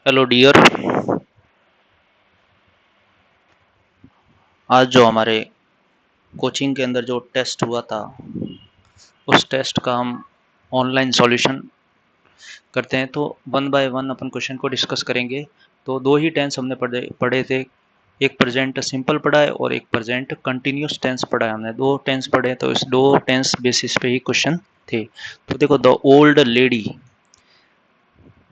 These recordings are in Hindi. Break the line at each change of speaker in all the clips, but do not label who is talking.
Hello dear. आज जो हमारे कोचिंग के अंदर जो टेस्ट हुआ था उस टेस्ट का हम ऑनलाइन सॉल्यूशन करते हैं। तो one by one upon question को डिस्कस करेंगे। तो दो ही टेंस हमने पढ़े थे। एक प्रेजेंट सिंपल पढ़ा है और एक प्रेजेंट कंटिन्यूस टेंस पढ़ा है। हमने दो टेंस पढ़े, तो इस दो टेंस बेसिस पे ही क्वेश्चन थे। तो देखो, the old lady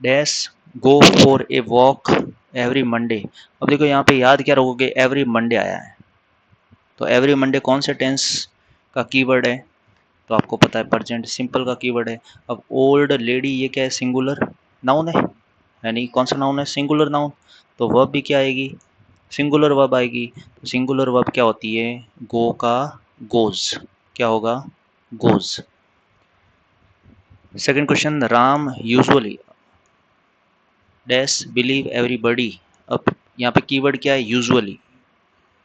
dash go for a walk every Monday. अब देखो यहाँ पे याद क्या रखोगे, एवरी मंडे आया है। तो एवरी मंडे कौन से टेंस का कीवर्ड है? तो आपको पता है प्रेजेंट सिंपल का कीवर्ड है। अब ओल्ड लेडी ये क्या है? सिंगुलर नाउन है, यानी कौन सा नाउन है? Singular noun. तो वर्ब भी क्या आएगी? सिंगुलर वर्ब आएगी। तो सिंगुलर वर्ब क्या होती है? गो का गोज। क्या होगा? Goes. Second question, Ram usually dash believe everybody. अब यहाँ पे कीवर्ड क्या है? यूजुअली।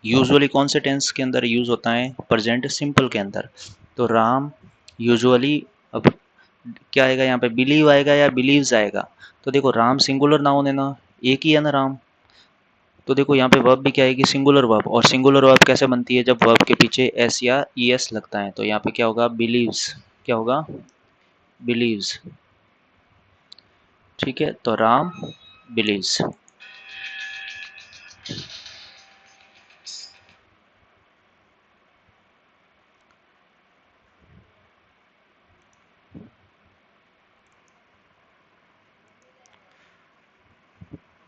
यूजुअली कौन से टेंस के अंदर यूज होता है? प्रेजेंट सिंपल के अंदर। तो राम यूजुअली, अब क्या आएगा यहाँ पे? बिलीव आएगा या बिलीव्स आएगा? तो देखो, राम सिंगुलर नाउन है ना, एक ही है ना राम। तो देखो यहाँ पे वर्ब भी क्या आएगी? Singular verb. और सिंगुलर वर्ब कैसे बनती है? जब वर्ब के पीछे एस या ई एस लगता है। तो यहाँ पे क्या होगा? बिलीव्स। क्या होगा? बिलीव्स। ठीक है, तो राम बिलीव्स।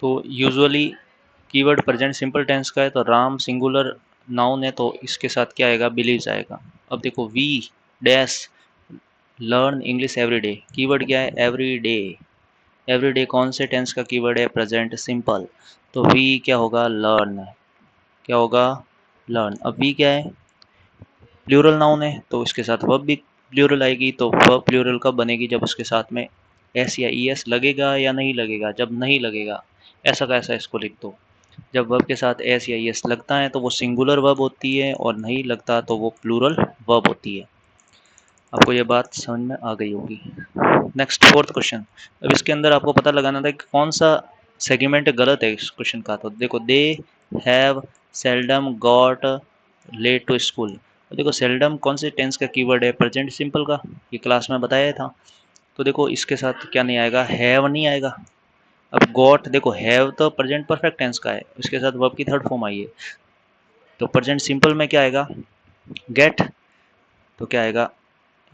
तो usually keyword present simple tense का है, तो राम सिंगुलर नाउन है, तो इसके साथ क्या आएगा? बिलीव्स आएगा। अब देखो, we dash learn English every day. कीवर्ड क्या है? Every day. एवरी डे कौन से टेंस का कीवर्ड है? Present simple. तो वी क्या होगा? लर्न। क्या होगा? लर्न। अब वी क्या है? प्लूरल नाउन है, तो इसके साथ वर्ब भी प्लूरल आएगी। तो वर्ब प्लूरल कब बनेगी? जब उसके साथ में एस या ई एस लगेगा या नहीं लगेगा? जब नहीं लगेगा, ऐसा का ऐसा इसको लिख दो। जब वर्ब के साथ एस या ई एस लगता है तो वो सिंगुलर वर्ब होती है, और नहीं लगता तो वो प्लूरल वर्ब होती है। आपको ये बात समझ में आ गई होगी। Next fourth question. अब इसके अंदर आपको पता लगाना था कि कौन सा सेगमेंट गलत है इस क्वेश्चन का। तो देखो, they have seldom got late to school. देखो, सेल्डम कौन से टेंस का कीवर्ड है? प्रेजेंट सिंपल का। ये क्लास में बताया था। तो देखो, इसके साथ क्या नहीं आएगा? हैव नहीं आएगा। अब गॉट, देखो हैव तो प्रेजेंट परफेक्ट टेंस का है, इसके साथ वर्ब की थर्ड फॉर्म आई है। तो प्रेजेंट सिंपल में क्या आएगा? गेट। तो क्या आएगा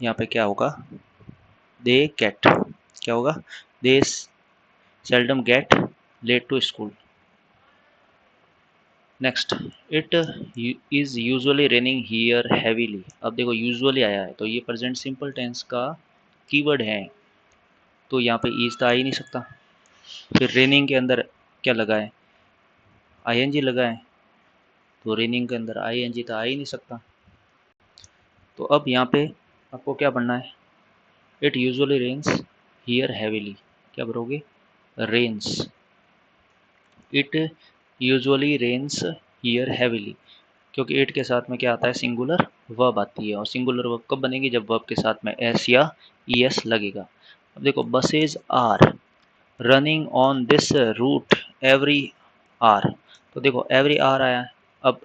यहाँ पे? क्या होगा? They get. क्या होगा? They seldom get late to school. Next, it is usually raining here heavily. अब देखो, यूजुअली आया है, तो ये प्रेजेंट सिंपल टेंस का कीवर्ड है। तो यहाँ पे इज तो आ ही नहीं सकता। फिर रेनिंग के अंदर क्या लगा है? आईएनजी लगा है। तो रेनिंग के अंदर आईएनजी तो आ ही नहीं सकता। तो अब यहाँ पे आपको क्या पढ़ना है? It usually rains here heavily. क्या भरोगे? Rains. It usually rains here heavily. क्योंकि इट के साथ में क्या आता है? सिंगुलर वर्ब आती है। और सिंगुलर वर्ब कब बनेगी? जब वर्ब के साथ में एस या ई एस लगेगा। अब देखो, buses are running on this route every hour. तो देखो, एवरी आर आया है। अब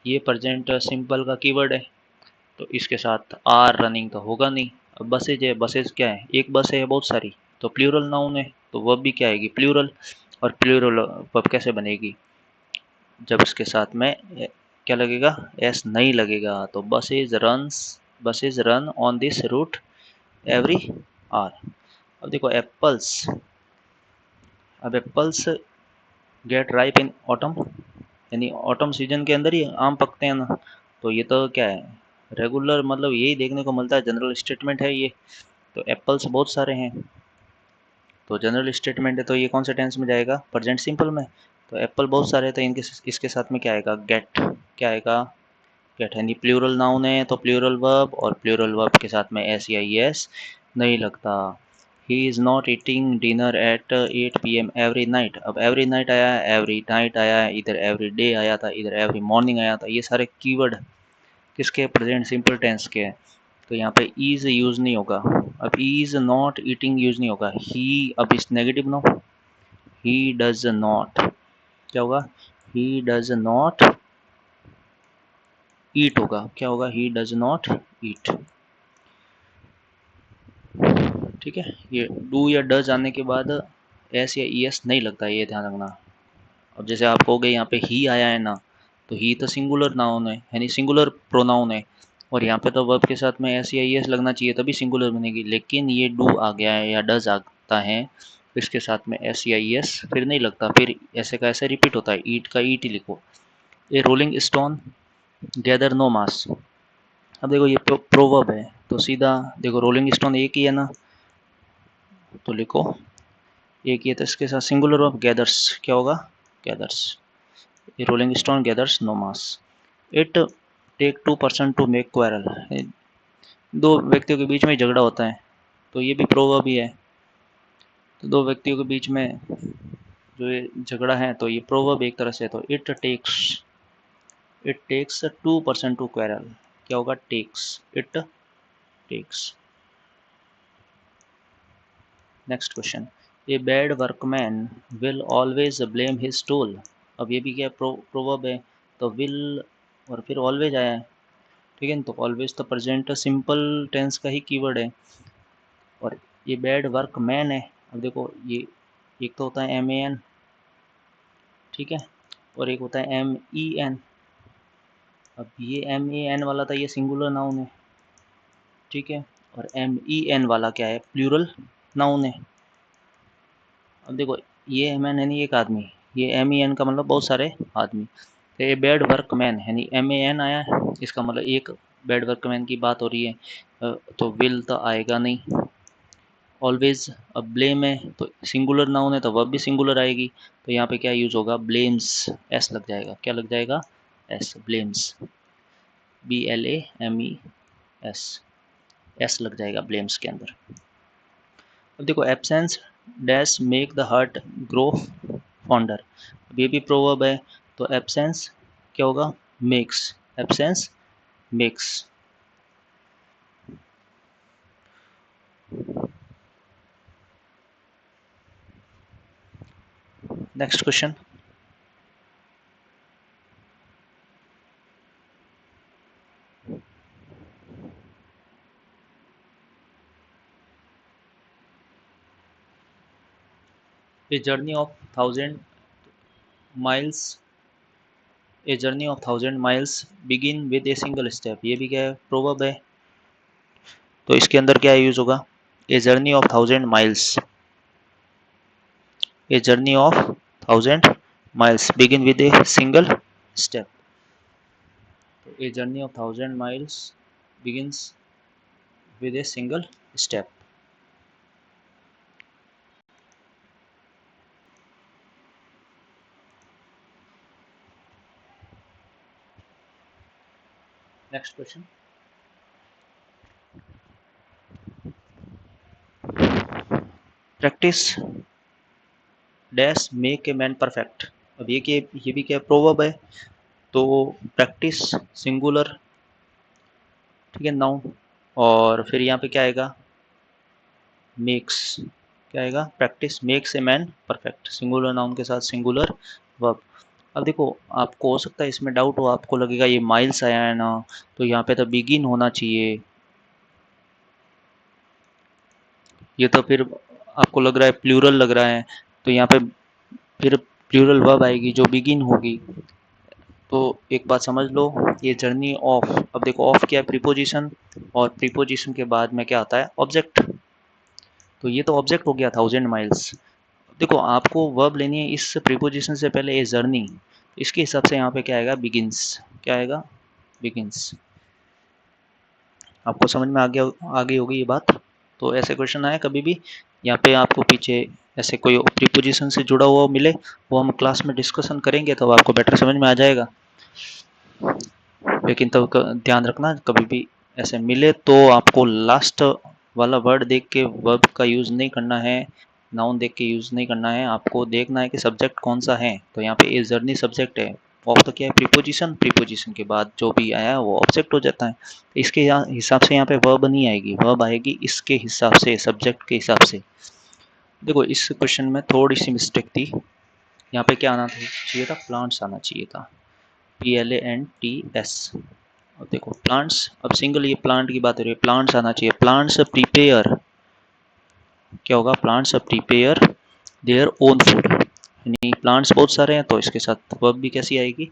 ये प्रेजेंट सिंपल का कीवर्ड है, तो इसके साथ आर रनिंग तो होगा नहीं। अब बसेज है, बसेज क्या है? एक बस है, बहुत सारी। तो प्लूरल नाउन है, तो वर्ब भी क्या आएगी? प्लूरल। और प्लूरल वर्ब कैसे बनेगी? जब इसके साथ में क्या लगेगा? एस नहीं लगेगा। तो buses run on this route every hour. अब देखो, एप्पल्स। अब apples get ripe in autumn, यानी ऑटम सीजन के अंदर ही आम पकते हैं ना। तो ये तो क्या है? रेगुलर, मतलब यही देखने को मिलता है, जनरल स्टेटमेंट है ये। तो एप्पल्स बहुत सारे हैं, तो जनरल स्टेटमेंट है, तो ये कौन से टेंस में जाएगा? प्रेजेंट सिंपल में। तो एप्पल बहुत सारे, तो इनके इसके साथ में क्या आएगा? गेट। क्या आएगा? गेट। यानी प्लूरल नाउन है, तो प्लूरल वर्ब, और प्लूरल वर्ब के साथ में एस या एस नहीं लगता। He is not eating dinner eight 8 PM every night. अब एवरी नाइट आया है, एवरी नाइट आया है, इधर एवरी डे आया था, इधर एवरी मॉर्निंग आया था। ये सारे कीवर्ड किसके? प्रेजेंट सिंपल टेंस के हैं। तो यहाँ पे इज यूज नहीं होगा। अब इज नॉट ईटिंग यूज नहीं होगा। ही, अब इस negative no, he does not, क्या होगा, ही डज नॉट ईट होगा, क्या होगा, ही डज नॉट ईट। ठीक है, ये डू या डज आने के बाद एस या ई एस नहीं लगता, ये ध्यान रखना। अब जैसे आप कहोगे यहाँ पे ही आया है ना, तो ही तो सिंगुलर नाउन है, यानी सिंगुलर प्रोनाउन है, और यहाँ पे तो वर्ब के साथ में एस या ई एस लगना चाहिए तभी सिंगुलर बनेगी, लेकिन ये डू आ गया है या डज आता है, इसके साथ में एस या ई एस फिर नहीं लगता, फिर ऐसे का ऐसे रिपीट होता है, ईट का ईट ही लिखो। ए रोलिंग स्टोन गैदर नो मास, अब देखो ये प्रोवर्ब है, तो सीधा देखो रोलिंग स्टोन एक ही है ना, तो लिखो एक ही है, तो इसके साथ सिंगुलर ऑफ गैदर्स क्या होगा, gathers. A rolling stone gathers no moss. It take 2% to make quarrel, दो व्यक्तियों के बीच में झगड़ा होता है, तो ये भी प्रोवर्ब ही है, तो दो व्यक्तियों के बीच में जो ये झगड़ा है तो ये प्रोवर्ब एक तरह से, तो इट टेक्स 2% टू क्वारल, क्या होगा, takes, it takes. Next question, a bad workman will always blame his tool, अब ये भी क्या प्रोवर्ब है, तो विल और फिर ऑलवेज आया है, ठीक है ना, तो ऑलवेज तो प्रेजेंट सिंपल टेंस का ही कीवर्ड है, और ये बैड वर्कमैन है, अब देखो ये एक तो होता है एम ए एन, ठीक है, और एक होता है एम ई एन, अब ये एम ए एन वाला था ये सिंगुलर नाउन है, ठीक है, और एम ई एन वाला क्या है, प्लूरल नाउन है। अब देखो ये एम एन यानी एक आदमी, ये एम ई एन का मतलब बहुत सारे आदमी, तो ये बैड वर्कमैन यानी एम ए एन आया है, इसका मतलब एक बैड वर्कमैन की बात हो रही है, तो विल तो आएगा नहीं। ऑलवेज, अब ब्लेम है तो सिंगुलर नाउन है तो वर्ब भी सिंगुलर आएगी, तो यहाँ पे क्या यूज होगा, ब्लेम्स, एस लग जाएगा, क्या लग जाएगा, S, blames, B L A M E S, S लग जाएगा ब्लेम्स के अंदर। अब देखो absence dash make the heart grow fonder, अब ये भी प्रोवर्ब है, तो एब्सेंस क्या होगा, makes, absence makes. Next question, a journey of 1000 miles, a journey of 1000 miles begin with a single step, ये भी क्या है, प्रोवर्ब है, तो इसके अंदर क्या यूज होगा, a journey of 1000 miles, a journey of 1000 miles begin with a single step, तो a journey of 1000 miles begins with a single step. Next question, practice dash make a man perfect, अब ये भी क्या प्रोवर्ब है, तो प्रैक्टिस सिंगुलर, ठीक है, नाउन, और फिर यहाँ पे क्या आएगा, मेक्स, क्या आएगा, practice makes a man perfect, singular noun के साथ सिंगुलर वर्ब। अब देखो आपको हो सकता है इसमें डाउट हो, आपको लगेगा ये माइल्स आया है ना, तो यहाँ पे तो बिगिन होना चाहिए, ये तो फिर आपको लग रहा है प्लूरल लग रहा है, तो यहाँ पे फिर प्लूरल वर्ब आएगी जो बिगिन होगी, तो एक बात समझ लो, ये जर्नी ऑफ, अब देखो ऑफ क्या है, प्रीपोजिशन, और प्रीपोजिशन के बाद में क्या आता है, ऑब्जेक्ट, तो ये तो ऑब्जेक्ट हो गया 1000 माइल्स। देखो आपको वर्ब लेनी है इस प्रीपोजिशन से पहले ए जर्नी, इसके हिसाब से यहाँ पे क्या आएगा, बिगिंस, क्या आएगा, बिगिंस। आपको समझ में आ गई होगी ये बात, तो ऐसे क्वेश्चन आए कभी भी यहाँ पे आपको पीछे ऐसे कोई प्रीपोजिशन से जुड़ा हुआ मिले, वो हम क्लास में डिस्कशन करेंगे तो आपको बेटर समझ में आ जाएगा, लेकिन तो ध्यान रखना कभी भी ऐसे मिले तो आपको लास्ट वाला वर्ड देख के वर्ब का यूज़ नहीं करना है, नाउन देख के यूज़ नहीं करना है, आपको देखना है कि सब्जेक्ट कौन सा है, तो यहाँ पे ए जर्नी सब्जेक्ट है, ऑफ तो क्या है, प्रीपोजिशन, प्रीपोजिशन के बाद जो भी आया वो ऑब्जेक्ट हो जाता है, तो इसके हिसाब से यहाँ पे वर्ब नहीं आएगी, वर्ब आएगी इसके हिसाब से, सब्जेक्ट के हिसाब से। देखो इस क्वेश्चन में थोड़ी सी मिस्टेक थी, यहाँ पे क्या आना चाहिए था, प्लांट्स आना चाहिए था, PLANTS। अब देखो प्लांट्स, अब सिंगल ये प्लांट की बात हो रही है, प्लांट्स आना चाहिए, प्लांट्स प्रिपेयर, क्या होगा, plants prepare their own food, यानी प्लांट्स बहुत सारे हैं तो इसके साथ वर्ब भी कैसी आएगी,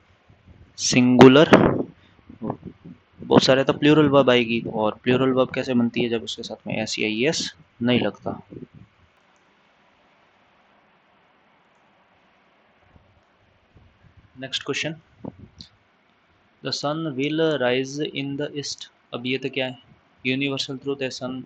सिंगुलर, बहुत सारे तो प्लूरल वर्ब आएगी, और प्लूरल वर्ब कैसे बनती है, जब उसके साथ में SEIS नहीं लगता। Next question, the sun will rise in the east. अब ये तो क्या है, यूनिवर्सल ट्रूथ है, सन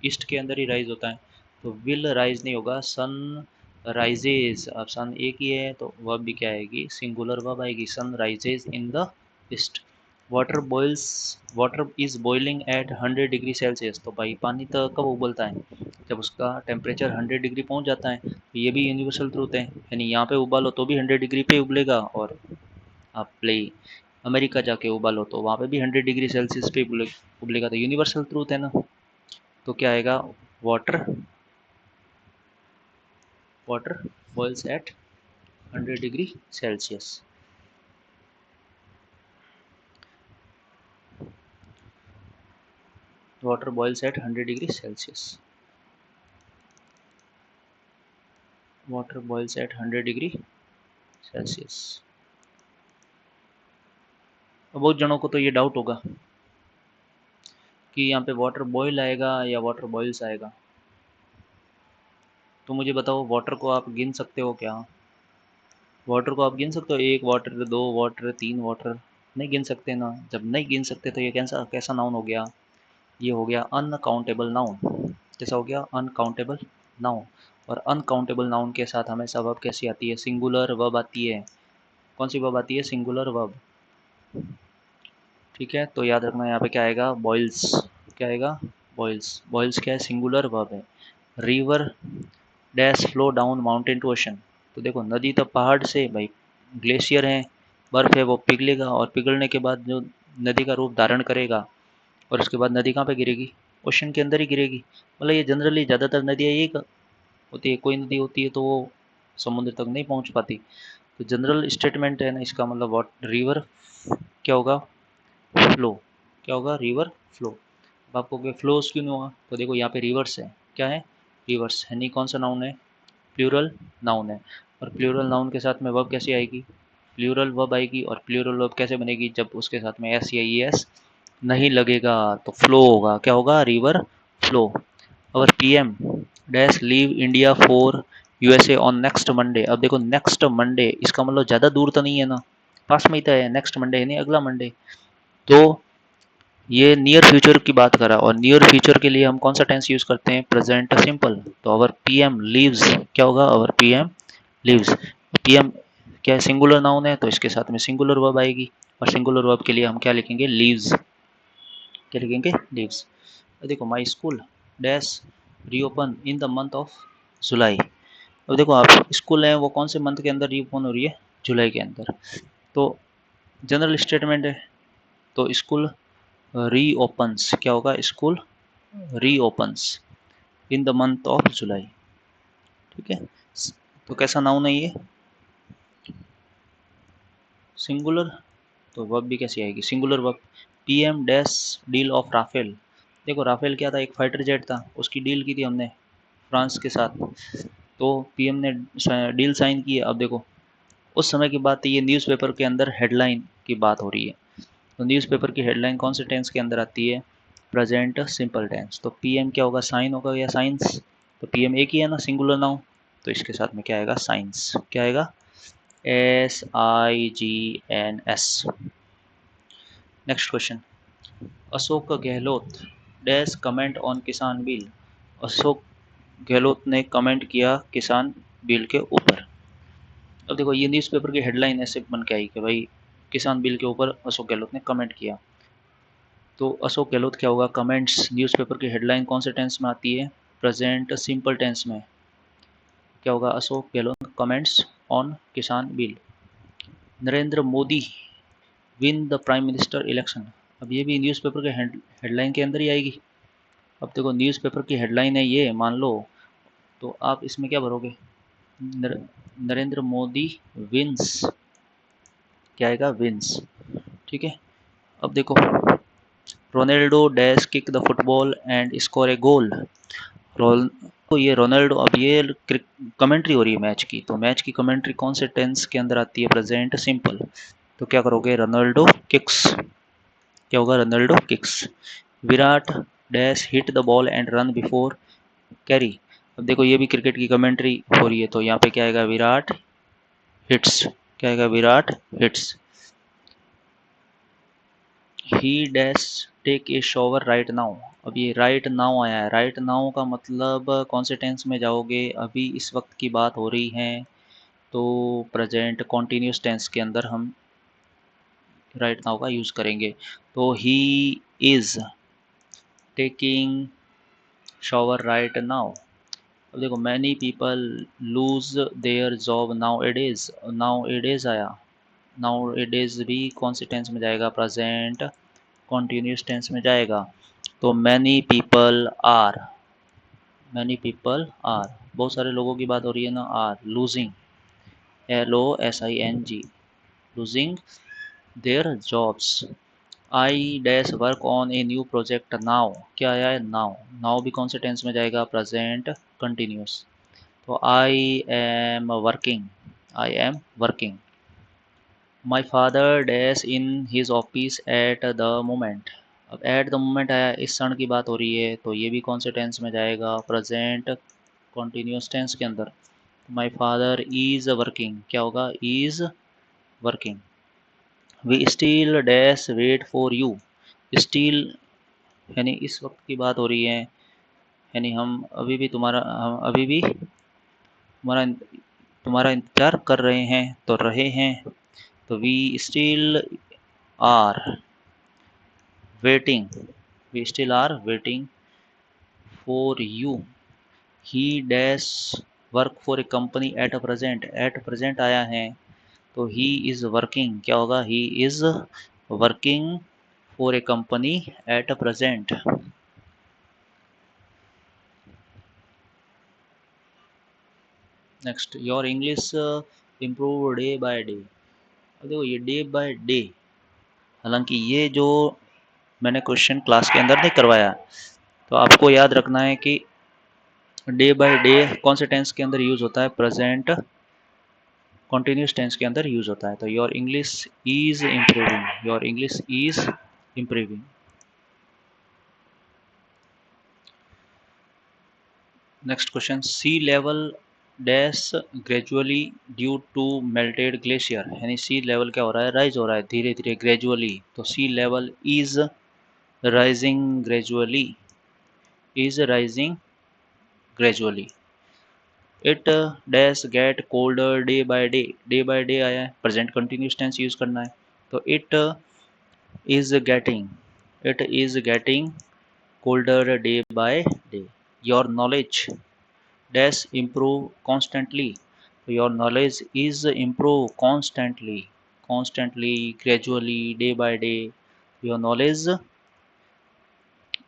ईस्ट के अंदर ही राइज होता है, तो विल राइज नहीं होगा, सन राइजेज। अब सन एक ही है तो वर्ब भी क्या आएगी, सिंगुलर वर्ब आएगी, sun rises in the east. Water boils, water is boiling at 100 degree Celsius. तो भाई पानी तो कब उबलता है, जब उसका टेम्परेचर 100 डिग्री पहुंच जाता है, तो ये भी यूनिवर्सल ट्रूथ है, यानी यहाँ पे उबालो तो भी 100 डिग्री पे उबलेगा, और आप प्ले अमेरिका जाके उबालो तो वहाँ पे भी 100 डिग्री सेल्सियस पे उबलेगा, तो यूनिवर्सल ट्रूथ है ना। तो क्या आएगा, water, water boils at 100 degree Celsius. Water boils at 100 degree Celsius, water boils at 100 degree Celsius. बहुत जनों को तो ये डाउट होगा कि यहाँ पे वाटर बॉयल आएगा या वाटर बॉइल्स आएगा, तो मुझे बताओ वाटर को आप गिन सकते हो क्या, वाटर को आप गिन सकते हो, एक वाटर, दो वाटर, तीन वाटर, नहीं गिन सकते ना। जब नहीं गिन सकते तो ये कैसा कैसा नाउन हो गया, ये हो गया अनकाउंटेबल नाउन। कैसा हो गया, अनकाउंटेबल नाउन। और अनकाउंटेबल नाउन के साथ हमेशा वर्ब कैसी आती है, सिंगुलर वर्ब आती है। कौन सी वर्ब आती है, सिंगुलर वर्ब। ठीक है, तो याद रखना यहाँ पे क्या आएगा, बॉइल्स, क्या आएगा, बॉइल्स। बॉइल्स क्या है, सिंगुलर वर्ब है। River dash flow down mountain to ocean. तो देखो नदी तो पहाड़ से, भाई ग्लेशियर है, बर्फ है, वो पिघलेगा, और पिघलने के बाद जो नदी का रूप धारण करेगा, और उसके बाद नदी कहाँ पे गिरेगी, ओशन के अंदर ही गिरेगी। मतलब ये जनरली ज़्यादातर नदियाँ यही होती है, कोई नदी होती है तो वो समुद्र तक नहीं पहुँच पाती। तो जनरल स्टेटमेंट है ना इसका, मतलब वाट रिवर क्या होगा, फ्लो, क्या होगा, रिवर फ्लो। अब आपको फ्लोज क्यों नहीं होगा, तो देखो यहाँ पे रिवर्स है, क्या है, रिवर्स, यानी कौन सा नाउन है, प्लूरल नाउन है। और प्लूरल नाउन के साथ में वर्ब कैसी आएगी, प्लूरल वर्ब आएगी, और प्लूरल वर्ब कैसे बनेगी, जब उसके साथ में SEIS नहीं लगेगा, तो फ्लो होगा, क्या होगा, रिवर फ्लो। और PM dash leave India for USA on next Monday. अब देखो नेक्स्ट मंडे, इसका मतलब ज़्यादा दूर तो नहीं है ना, पास में ही तो है, नेक्स्ट मंडे है नहीं अगला मंडे। तो ये नियर फ्यूचर की बात करा, और नियर फ्यूचर के लिए हम कौन सा टेंस यूज करते हैं, प्रेजेंट सिंपल। तो अवर PM लीव्स, क्या होगा, अवर PM लीव्स। PM क्या है, सिंगुलर नाउन है, तो इसके साथ में सिंगुलर वर्ब आएगी, और सिंगुलर वर्ब के लिए हम क्या लिखेंगे, लीव्स, क्या लिखेंगे, लीव्स। देखो my school dash reopen in the month of जुलाई। अब देखो आप स्कूल है वो कौन से मंथ के अंदर रीओपन हो रही है, जुलाई के अंदर। तो जनरल स्टेटमेंट है, तो स्कूल रीओपन्स, क्या होगा, school reopens in the month of July. ठीक है, तो कैसा नाउन है ये, सिंगुलर, तो वर्ब भी कैसी आएगी, singular verb. PM dash deal of Rafale. देखो राफेल क्या था, एक फाइटर जेट था, उसकी डील की थी हमने फ्रांस के साथ, तो PM ने डील साइन की है। अब देखो उस समय की बात है, ये न्यूज़पेपर के अंदर हेडलाइन की बात हो रही है, तो न्यूज़पेपर की हेडलाइन कौन से टेंस के अंदर आती है, प्रेजेंट सिंपल टेंस। तो PM क्या होगा, साइन होगा या साइंस, तो PM एक ही है ना, सिंगुलर नाउन, तो इसके साथ में क्या आएगा, साइंस, क्या आएगा, SIGNS। Next question, Ashok Gehlot dash comment on किसान बिल। अशोक गहलोत ने कमेंट किया किसान बिल के ऊपर। अब देखो ये न्यूज़पेपर की हेडलाइन ऐसे बन के आई कि भाई किसान बिल के ऊपर अशोक गहलोत ने कमेंट किया, तो अशोक गहलोत क्या होगा, कमेंट्स, न्यूज़पेपर की हेडलाइन कौन से टेंस में आती है, प्रेजेंट सिंपल टेंस में, क्या होगा, अशोक गहलोत कमेंट्स ऑन किसान bill. Narendra Modi win the prime minister election. अब ये भी न्यूज़पेपर के हेडलाइन के अंदर ही आएगी। अब देखो न्यूज़पेपर की हेडलाइन है ये, मान लो तो आप इसमें क्या भरोगे? नरेंद्र मोदी विंस, क्या आएगा? विंस। ठीक है। अब देखो, Ronaldo dash kick the football and score a goal. रोल तो ये रोनाल्डो, अब ये कमेंट्री हो रही है मैच की, तो मैच की कमेंट्री कौन से टेंस के अंदर आती है? Present simple. तो क्या करोगे? रोनाल्डो किक्स, क्या होगा? Ronaldo kicks. Virat dash hit the ball and run before carry. अब देखो ये भी क्रिकेट की कमेंट्री हो रही है, तो यहाँ पे क्या आएगा? विराट हिट्स, क्या आएगा? Virat hits. He dash take a shower right now. अब ये राइट नाउ आया है, राइट नाउ का मतलब कौन से टेंस में जाओगे? अभी इस वक्त की बात हो रही है, तो प्रेजेंट कॉन्टिन्यूस टेंस के अंदर हम राइट नाउ का यूज़ करेंगे। तो he is taking shower right now. अब देखो, many people lose their job now it is, now it is आया। नाउ इट इज़ भी कौन से टेंस में जाएगा? प्रेजेंट कॉन्टिन्यूस टेंस में जाएगा। तो many people are, many people are, बहुत सारे लोगों की बात हो रही है ना। Are losing, LOSING, losing their jobs। I dash work on a new project now, क्या आया है? नाउ। नाउ भी कौन से टेंस में जाएगा? Present continuous. तो I am working, I am working. My father dash in his office at the moment. अब एट द मोमेंट आया, इस क्षण की बात हो रही है, तो ये भी कौन से टेंस में जाएगा? प्रेजेंट कॉन्टिन्यूस टेंस के अंदर। माई फादर इज़ वर्किंग, क्या होगा? Is working. We still dash wait for you. Still यानी इस वक्त की बात हो रही है, यानी हम अभी भी तुम्हारा इंतजार कर रहे हैं, तो रहे हैं। तो we still are waiting, we still are waiting for you. He dash work for a company at present आया है, तो ही इज़ वर्किंग, क्या होगा? He is working for a company at present. Next, your English improve day by day. अब देखो ये डे बाय डे, हालांकि ये जो मैंने क्वेश्चन क्लास के अंदर नहीं करवाया, तो आपको याद रखना है कि डे बाय डे कौन से टेंस के अंदर यूज होता है? प्रेजेंट कॉन्टिन्यूस टेंस के अंदर यूज होता है। तो your English is improving, your English is improving. Next question, sea level dash gradually due to melted glacier. यानी सी लेवल क्या हो रहा है? राइज हो रहा है धीरे धीरे, ग्रेजुअली। तो sea level is rising gradually, is rising gradually. It dash get colder day by day आया है, प्रेजेंट कंटिन्यूस टेंस यूज करना है। तो is getting it is getting colder day by day. Your knowledge dash improve constantly. Your knowledge is improve constantly gradually day by day. Your knowledge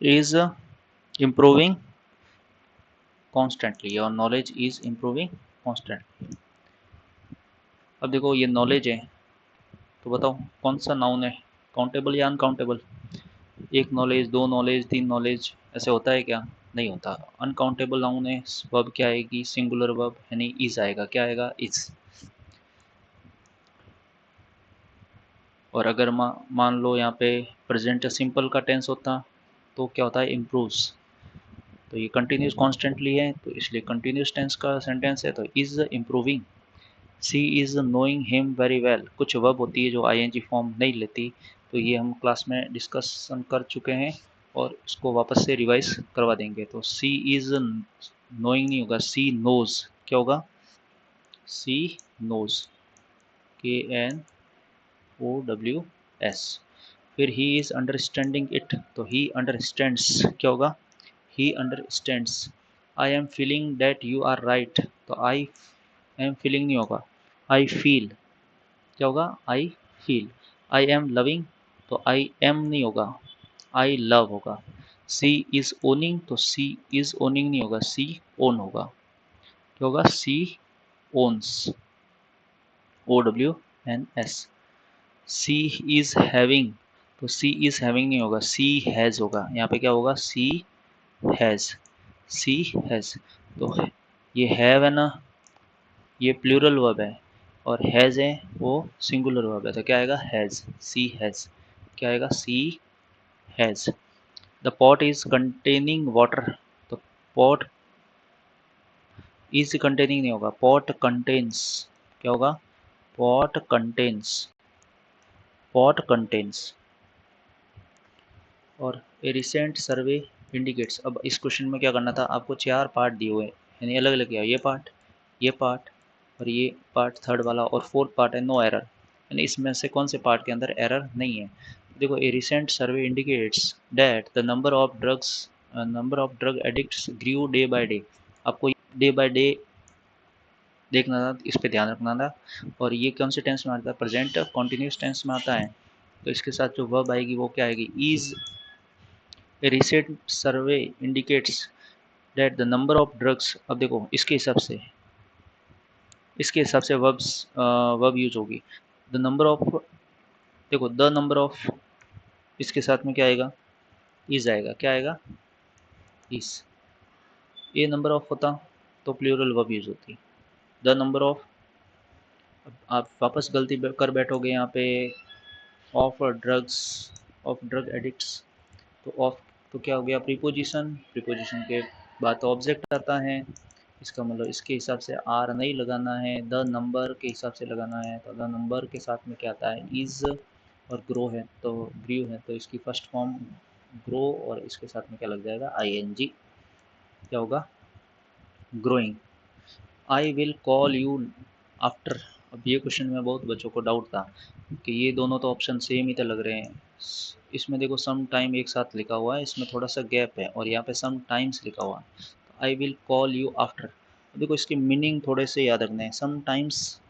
is improving constantly, your knowledge is improving constantly. अब देखो ये नॉलेज है, तो बताओ कौन सा नाउन है? काउंटेबल या अनकाउंटेबल? एक नॉलेज, दो नॉलेज, तीन नॉलेज, ऐसे होता है क्या? नहीं होता। अनकाउंटेबल नाउन है। वर्ब क्या आएगी? सिंगुलर वर्ब, यानी इज आएगा। क्या आएगा? इज। और अगर मान लो यहाँ पे प्रेजेंट सिंपल का टेंस होता, तो क्या होता है? इम्प्रूव्स। तो ये कंटिन्यूस कॉन्स्टेंटली है, तो इसलिए कंटिन्यूस टेंस का सेंटेंस है, तो is improving. She is knowing him very well. कुछ वर्ब होती है जो आईएनजी फॉर्म नहीं लेती, तो ये हम क्लास में डिस्कशन कर चुके हैं, और इसको वापस से रिवाइज करवा देंगे। तो सी इज़ नोइंग नहीं होगा, सी नोज। क्या होगा? सी नोज, KNOWS। फिर ही इज़ अंडरस्टैंडिंग इट, तो ही अंडरस्टैंड्स। क्या होगा? He understands. I am feeling that you are right, तो आई एम फीलिंग नहीं होगा, आई फील। क्या होगा? I feel. I am loving, तो आई एम नहीं होगा, आई लव होगा। सी इज ओनिंग, तो सी इज ओनिंग नहीं होगा, सी ओन होगा। क्या होगा? She owns, OWNS। She is having, तो सी इज हैविंग नहीं होगा, सी हैज होगा। यहाँ पे क्या होगा? सी हैज, सी हैज। तो ये हैव है ना, ये प्लूरल वर्ब है, और हैज है वो सिंगुलर वर्ब है, तो क्या आएगा? Has, she has. क्या आएगा? She has. The pot is containing water, तो पॉट इज कंटेनिंग नहीं होगा, पॉट कंटेन्स। क्या होगा? Pot contains, pot contains. और ए रिसेंट सर्वे इंडिकेट्स। अब इस क्वेश्चन में क्या करना था आपको? 4 पार्ट दिए हुए हैं, यानी अलग अलग किया, ये पार्ट और ये पार्ट थर्ड वाला, और फोर्थ पार्ट है नो एरर, यानी इसमें से कौन से पार्ट के अंदर एरर नहीं है। देखो, a recent survey indicates that the number of drug addicts grieve day by day. आपको डे बाय डे देखना था, इस पे ध्यान रखना था। और ये कौन से टेंस में आता है? प्रेजेंट कॉन्टिन्यूस टेंस में आता है। तो इसके साथ जो वर्ब आएगी वो क्या आएगी? Is. A recent survey indicates that the number of drugs. अब देखो इसके हिसाब से वर्ब यूज होगी। द नंबर ऑफ, देखो द नंबर ऑफ, इसके साथ में क्या आएगा? इज आएगा। क्या आएगा? इज। ये नंबर ऑफ होता तो प्लूरल वर्ब यूज होती। द नंबर ऑफ, आप वापस गलती कर बैठोगे यहाँ पे, of drugs, of drug addicts. तो ऑफ, तो क्या हो गया? प्रीपोजिशन, प्रीपोजिशन के बाद तो ऑब्जेक्ट आता है, इसका मतलब इसके हिसाब से आर नहीं लगाना है, द नंबर के हिसाब से लगाना है। तो द नंबर के साथ में क्या आता है? इज। और ग्रो है तो ग्रीव है, तो इसकी फर्स्ट फॉर्म ग्रो, और इसके साथ में क्या लग जाएगा? ING। क्या होगा? Growing. I will call you after. अब ये क्वेश्चन में बहुत बच्चों को डाउट था कि ये दोनों तो ऑप्शन सेम ही तो लग रहे हैं। इसमें देखो सम टाइम एक साथ लिखा हुआ है, इसमें थोड़ा सा गैप है, और यहाँ पे सम टाइम्स लिखा हुआ है। I will call you after, देखो इसके मीनिंग थोड़े से याद रखने हैं। सम टाइम्स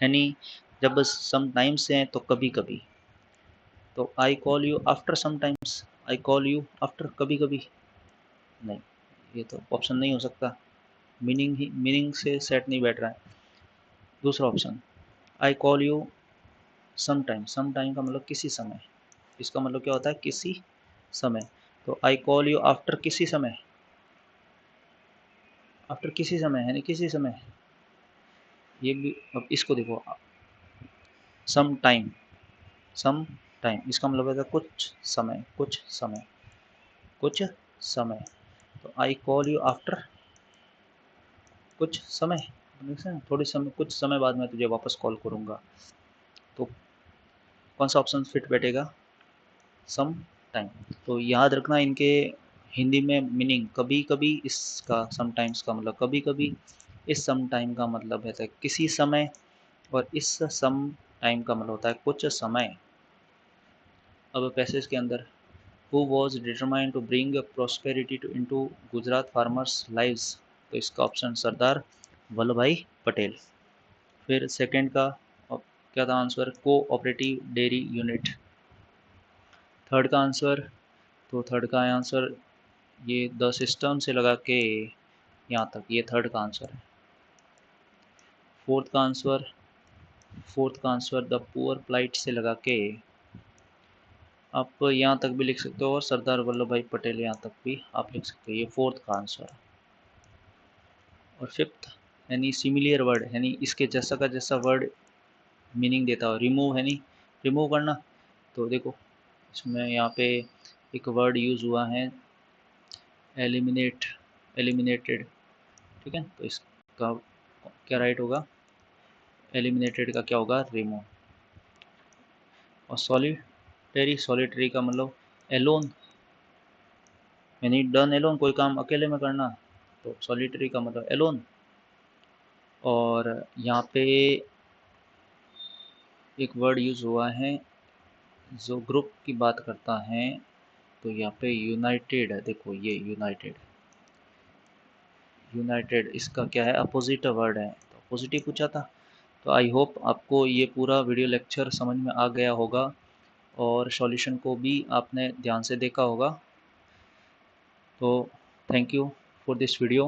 यानी जब सम टाइम्स हैं तो कभी कभी, तो I call you after some times, I call you after कभी कभी नहीं, ये तो ऑप्शन नहीं हो सकता, मीनिंग से सेट नहीं बैठ रहा है। दूसरा option, I call you some time, some time का मतलब किसी समय, इसका मतलब क्या होता है? किसी समय। तो आई कॉल यू आफ्टर किसी समय, आफ्टर किसी समय यानी किसी समय। ये भी, अब इसको देखो, सम टाइम, सम टाइम इसका मतलब होता है कुछ समय, कुछ समय, कुछ समय। तो आई कॉल यू आफ्टर कुछ समय, थोड़ी समय, कुछ समय बाद मैं तुझे वापस कॉल करूँगा। तो कौन सा ऑप्शन फिट बैठेगा? Some time. तो याद रखना इनके हिंदी में मीनिंग, कभी कभी इसका समटाइम्स का मतलब कभी कभी, इस सम टाइम का मतलब है किसी समय, और इस सम टाइम का मतलब होता है कुछ समय। अब पैसेज के अंदर, who was determined to bring prosperity to into Gujarat farmers lives, तो इसका ऑप्शन सरदार वल्लभ भाई पटेल। फिर सेकंड का क्या था answer? Cooperative dairy unit. Third का आंसर, तो थर्ड का आंसर ये द सिस्टम से लगा के यहाँ तक, ये थर्ड का आंसर है। फोर्थ का आंसर, द पुअर प्लाइट से लगा के आप यहाँ तक भी लिख सकते हो, और सरदार वल्लभ भाई पटेल यहाँ तक भी आप लिख सकते हो, ये फोर्थ का आंसर है। और फिफ्थ यानी सिमिलियर वर्ड, यानी इसके जैसा का जैसा वर्ड मीनिंग देता हो। रिमूव यानी रिमूव करना, तो देखो इसमें यहाँ पे एक वर्ड यूज़ हुआ है एलिमिनेट, एलिमिनेटेड, ठीक है, तो इसका क्या राइट होगा? एलिमिनेटेड का क्या होगा? रिमूव। और सॉलिटरी, सॉलिटरी का मतलब एलोन, यानी डन एलोन, कोई काम अकेले में करना, तो सॉलिटरी का मतलब एलोन। और यहाँ पे एक वर्ड यूज़ हुआ है जो ग्रुप की बात करता है, तो यहाँ पे यूनाइटेड है, देखो ये यूनाइटेड, यूनाइटेड इसका क्या है? अपोजिट वर्ड है, तो अपोजिट ही पूछा था। तो आई होप आपको ये पूरा वीडियो लेक्चर समझ में आ गया होगा, और सॉल्यूशन को भी आपने ध्यान से देखा होगा। तो thank you for this video.